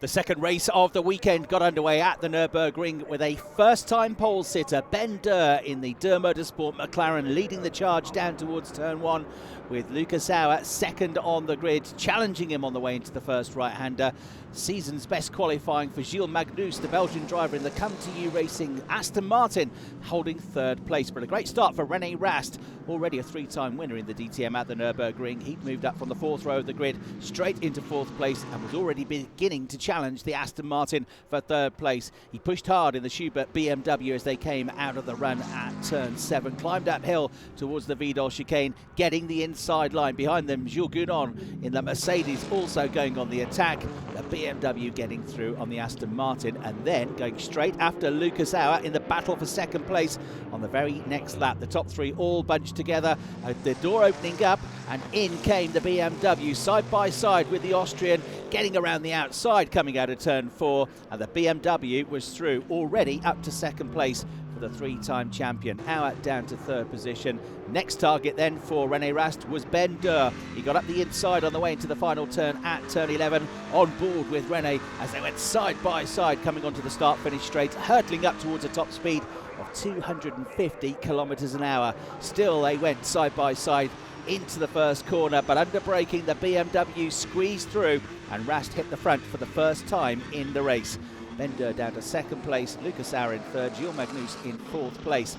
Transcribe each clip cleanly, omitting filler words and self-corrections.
The second race of the weekend got underway at the Nürburgring with a first-time pole sitter, Ben Durr, in the Durr Motorsport McLaren, leading the charge down towards turn one, with Lucas Auer second on the grid, challenging him on the way into the first right-hander. Season's best qualifying for Gilles Magnus, the Belgian driver in the Come To You Racing Aston Martin, holding third place. But a great start for René Rast, already a three-time winner in the DTM at the Nürburgring. He'd moved up from the fourth row of the grid straight into fourth place and was already beginning to challenge the Aston Martin for third place. He pushed hard in the Schubert BMW as they came out of the run at turn 7, climbed uphill towards the Vidal chicane, getting the inside line. Behind them, Jules Gounon in the Mercedes also going on the attack. The BMW getting through on the Aston Martin, and then going straight after Lucas Auer in the battle for second place on the very next lap. The top three all bunched together, the door opening up, and in came the BMW side by side with the Austrian, getting around the outside coming out of turn 4, and the BMW was through already up to second place for the three-time champion. Auer down to third position. Next target then for René Rast was Ben Durr. He got up the inside on the way into the final turn at turn 11, on board with René as they went side by side coming onto the start-finish straight, hurtling up towards a top speed of 250 kilometres an hour. Still they went side by side into the first corner, but under braking the BMW squeezed through and Rast hit the front for the first time in the race. Ben Durr down to second place, Lucas Auer in third, Gilles Magnus in fourth place.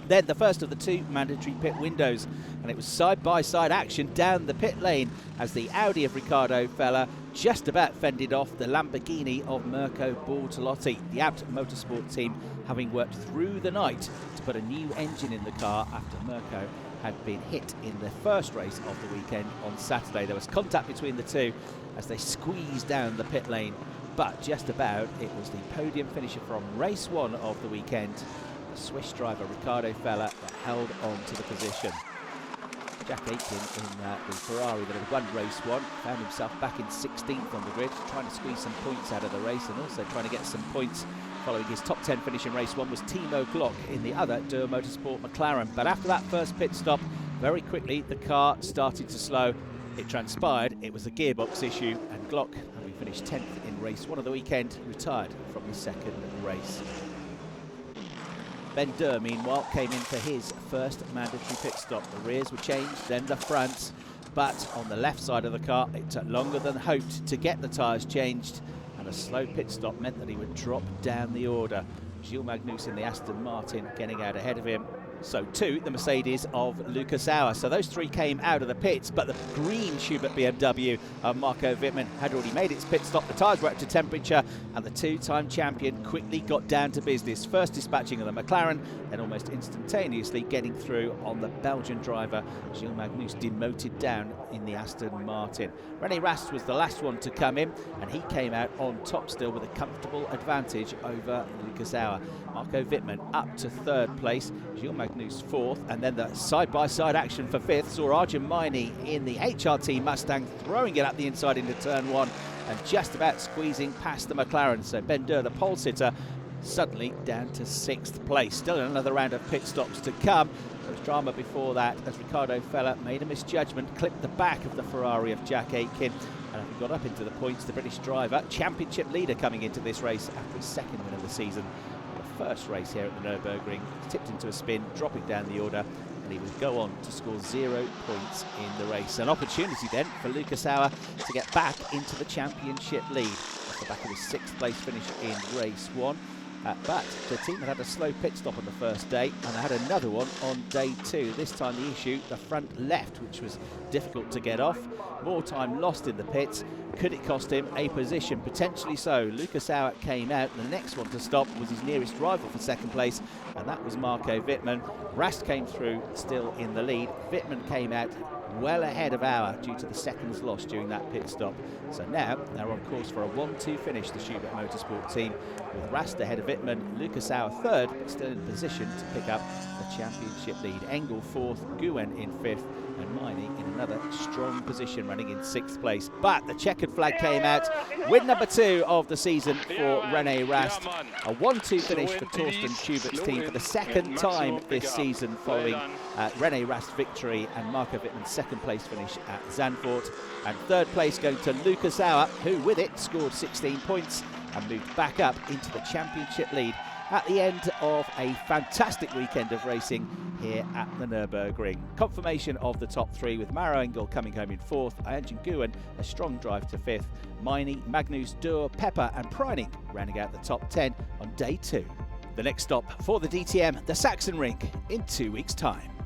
Then the first of the two mandatory pit windows, and it was side-by-side action down the pit lane as the Audi of Ricardo Feller just about fended off the Lamborghini of Marco Bortolotti. The Abt Motorsport team having worked through the night to put a new engine in the car after Marco had been hit in the first race of the weekend on Saturday. There was contact between the two as they squeezed down the pit lane, but just about it was the podium finisher from race 1 of the weekend, the Swiss driver Ricardo Feller, that held on to the position. Jack Aitken in the Ferrari that had won race 1 found himself back in 16th on the grid, trying to squeeze some points out of the race and also trying to get some points following his top 10 finish in race 1 was Timo Glock in the other Durr Motorsport McLaren. But after that first pit stop, very quickly the car started to slow. It transpired it was a gearbox issue, and Glock, having finished 10th in race 1 of the weekend, retired from the second race. Ben Durr, meanwhile, came in for his first mandatory pit stop. The rears were changed, then the fronts, but on the left side of the car it took longer than hoped to get the tyres changed, and a slow pit stop meant that he would drop down the order. Gilles Magnus in the Aston Martin getting out ahead of him. So too the Mercedes of Lucas Auer. So those three came out of the pits, but the green Schubert BMW of Marco Wittmann had already made its pit stop. The tyres were up to temperature, and the two-time champion quickly got down to business, first dispatching of the McLaren, then almost instantaneously getting through on the Belgian driver Gilles Magnus, demoted down in the Aston Martin. René Rast was the last one to come in, and he came out on top still with a comfortable advantage over Lucas Auer. Marco Wittmann up to third place, Gilles Magnus fourth, and then the side-by-side action for fifth saw Arjun Maini in the HRT Mustang throwing it up the inside into turn 1 and just about squeezing past the McLaren. So Ben Durr, the pole sitter, suddenly down to 6th place. Still another round of pit stops to come. There was drama before that as Ricardo Feller made a misjudgment, clipped the back of the Ferrari of Jack Aitken, and he got up into the points. The British driver, championship leader coming into this race after his second win of the season. The first race here at the Nürburgring, tipped into a spin, dropping down the order, and he would go on to score 0 points in the race. An opportunity then for Lucas Auer to get back into the championship lead off the back of his 6th place finish in race 1. But the team had a slow pit stop on the first day, and they had another one on day 2. This time the issue, the front left, which was difficult to get off. More time lost in the pits. Could it cost him a position? Potentially so. Lucas Auer came out. The next one to stop was his nearest rival for second place, and that was Marco Wittmann. Rast came through still in the lead. Wittmann came out well ahead of Auer due to the seconds lost during that pit stop. So now they're on course for a 1-2 finish, the Schubert Motorsport team, with Rast ahead of Wittmann, Lucas Auer third, but still in position to pick up the championship lead. Engel fourth, Gounon in 5th, and Maini in another strong position, running in 6th place. But the checkered flag came out. Win number 2 of the season for René Rast. A 1-2 finish for Torsten Schubert's team for the second time this season, following René Rast's victory and Marco Wittmann's second place finish at Zandvoort. And third place going to Luca Sauer, who with it scored 16 points and moved back up into the championship lead at the end of a fantastic weekend of racing here at the Nürburgring. Confirmation of the top three, with Maro Engel coming home in fourth, Ayhancan Guven a strong drive to fifth, Miney, Magnus, Dur, Pepper and Preining rounding out the top 10 on day 2. The next stop for the DTM, the Sachsenring, in 2 weeks' time.